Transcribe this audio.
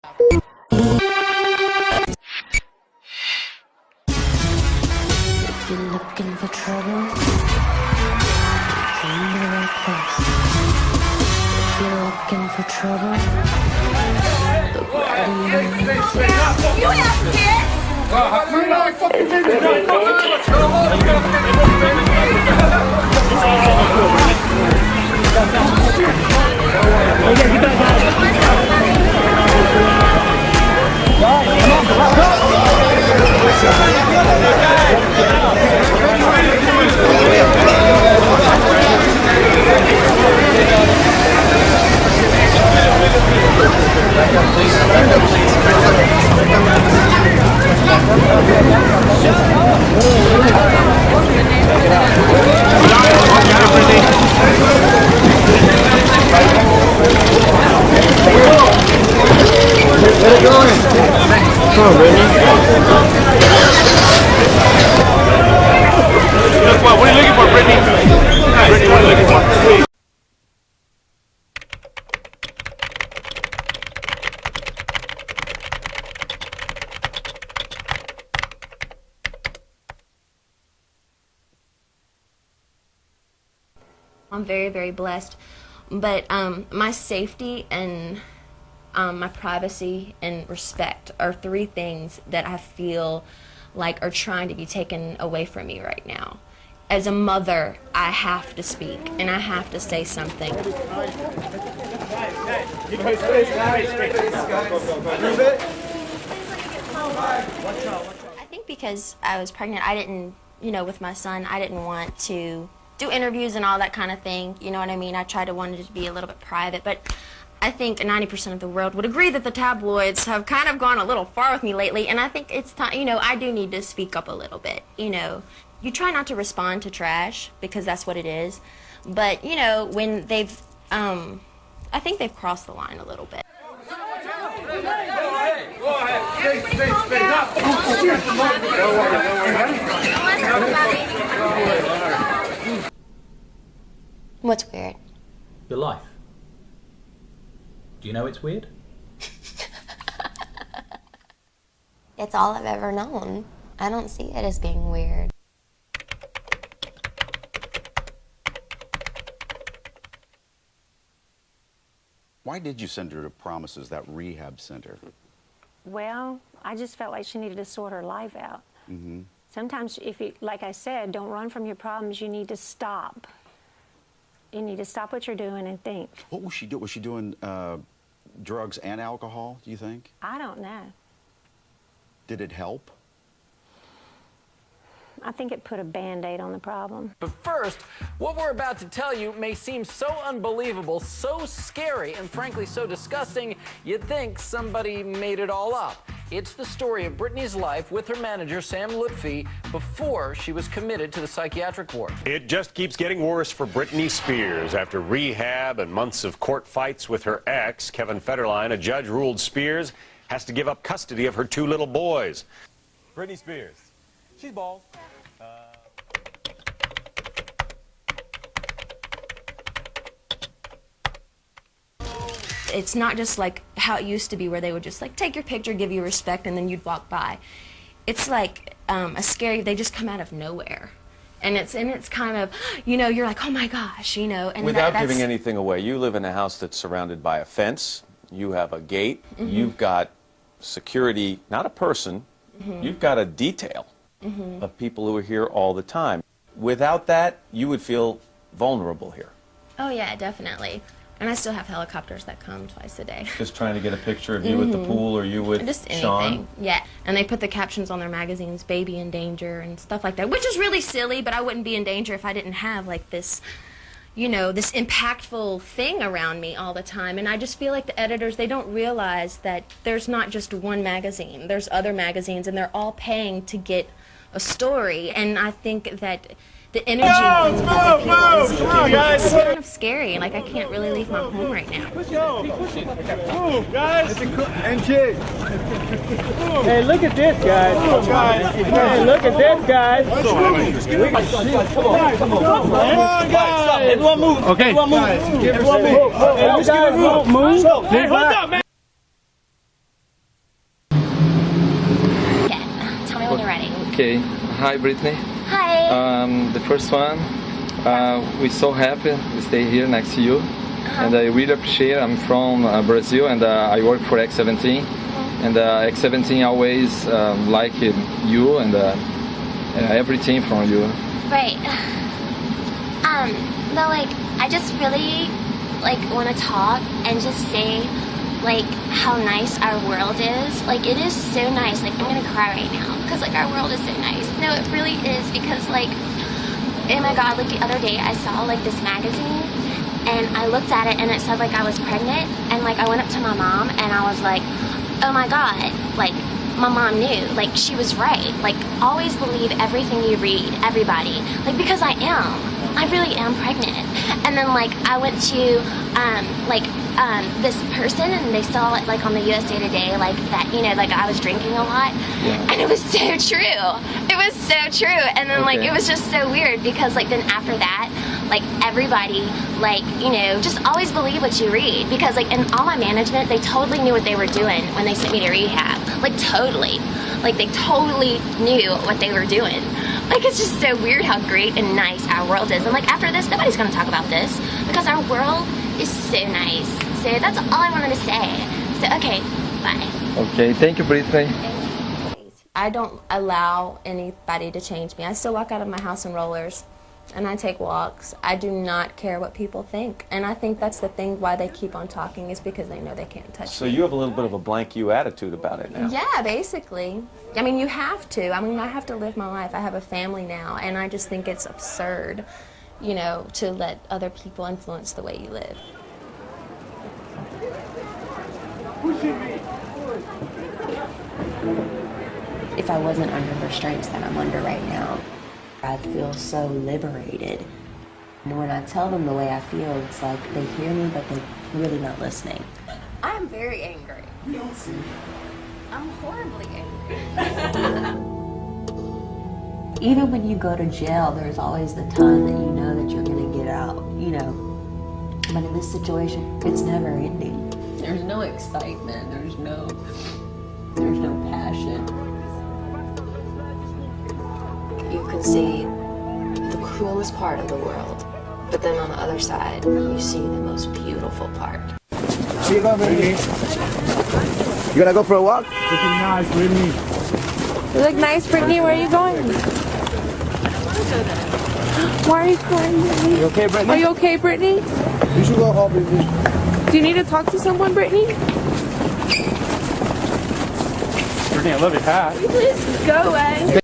If you're looking for trouble, you're in the right place. If you're looking for trouble, look right in your face. You have kids? Come on, Britney. What are you looking for, Britney? Britney, what are you looking for? I'm very, very blessed, but my safety and my privacy and respect are three things that I feel like are trying to be taken away from me right now. As a mother, I have to speak and I have to say something. I think because I was pregnant, I didn't, with my son, I didn't want to do interviews and all that kind of thing, you know what I mean? I wanted it to be a little bit private, but I think 90% of the world would agree that the tabloids have kind of gone a little far with me lately, and I think it's time, I do need to speak up a little bit, You try not to respond to trash, because that's what it is, but, when they've, I think they've crossed the line a little bit. What's weird? Your life. Do you know it's weird? It's all I've ever known. I don't see it as being weird. Why did you send her to Promises, that rehab center? Well, I just felt like she needed to sort her life out. Mm-hmm. Sometimes, if you, like I said, don't run from your problems, you need to stop. You need to stop what you're doing and think. What was she doing? Was she doing drugs and alcohol, do you think? I don't know. Did it help? I think it put a Band-Aid on the problem. But first, what we're about to tell you may seem so unbelievable, so scary, and frankly so disgusting, you'd think somebody made it all up. It's the story of Britney's life with her manager, Sam Lutfi, before she was committed to the psychiatric ward. It just keeps getting worse for Britney Spears. After rehab and months of court fights with her ex, Kevin Federline, a judge ruled Spears has to give up custody of her two little boys. Britney Spears. She's bald. It's not just like how it used to be where they would just like take your picture, give you respect, and then you'd walk by. It's like a scary, they just come out of nowhere. And it's kind of, you're like, oh my gosh, And without giving anything away, you live in a house that's surrounded by a fence, you have a gate, you've got security, not a person, you've got a detail of people who are here all the time. Without that, you would feel vulnerable here. Oh yeah, definitely. And I still have helicopters that come twice a day. Just trying to get a picture of you at the pool or you with just anything. Sean? Yeah. And they put the captions on their magazines, baby in danger and stuff like that, which is really silly, but I wouldn't be in danger if I didn't have like this, this impactful thing around me all the time. And I just feel like the editors, they don't realize that there's not just one magazine. There's other magazines, and they're all paying to get a story. And I think that the energy it's kind of scary, and like I can't really leave my home right now. Let's go. Move, guys. And kick. Hey, look at this, guys. Hey, look at this, guys. Come on, guys. Everyone move. Okay. Everyone move. Hey, you guys don't move. Hey, hold up, man. Okay. Hi, Britney. Hi. The first one, we're so happy to stay here next to you. And I really appreciate it. I'm from Brazil and I work for X17. And X17 always like you and everything from you. Right. But like, I just really like want to talk and just say like how nice our world is. Like, it is so nice. Like, I'm gonna cry right now because like our world is so nice. No, it really is, because like, oh my god, like the other day I saw like this magazine and I looked at it and it said like I was pregnant, and like I went up to my mom and I was like, oh my god, like my mom knew, like she was right. Like, always believe everything you read, everybody, like, because I really am pregnant. And then like I went to this person and they saw it like on the USA Today, like that, you know, like I was drinking a lot, and it was so true. It was so true. And then like it was just so weird because like then after that, like everybody, like, you know, just always believe what you read, because like in all my management, they totally knew what they were doing when they sent me to rehab. Like totally. Like they totally knew what they were doing. Like, it's just so weird how great and nice our world is. And like after this, nobody's gonna talk about this because our world is so nice. So that's all I wanted to say. So okay, bye. Okay, thank you, Britney. I don't allow anybody to change me. I still walk out of my house in rollers and I take walks. I do not care what people think. And I think that's the thing why they keep on talking, is because they know they can't touch me. So you have a little bit of a blank you attitude about it now. Yeah, basically. I mean, you have to. I mean, I have to live my life. I have a family now, and I just think it's absurd, you know, to let other people influence the way you live. If I wasn't under restraints that I'm under right now, I feel so liberated. And when I tell them the way I feel, it's like they hear me, but they're really not listening. I am very angry. I'm horribly angry. Even when you go to jail, there's always the time that you know that you're gonna get out, you know. But in this situation, it's never ending. There's no excitement, there's no passion. You can see the cruelest part of the world, but then on the other side, you see the most beautiful part. Where you going, Britney? You gonna go for a walk? Looking nice, Britney. You look nice, Britney. Where are you going? Why are you crying, Britney? You okay, Britney? Are you okay, Britney? You should go home, Britney. Do you need to talk to someone, Britney? Britney, I love your hat. Please go away.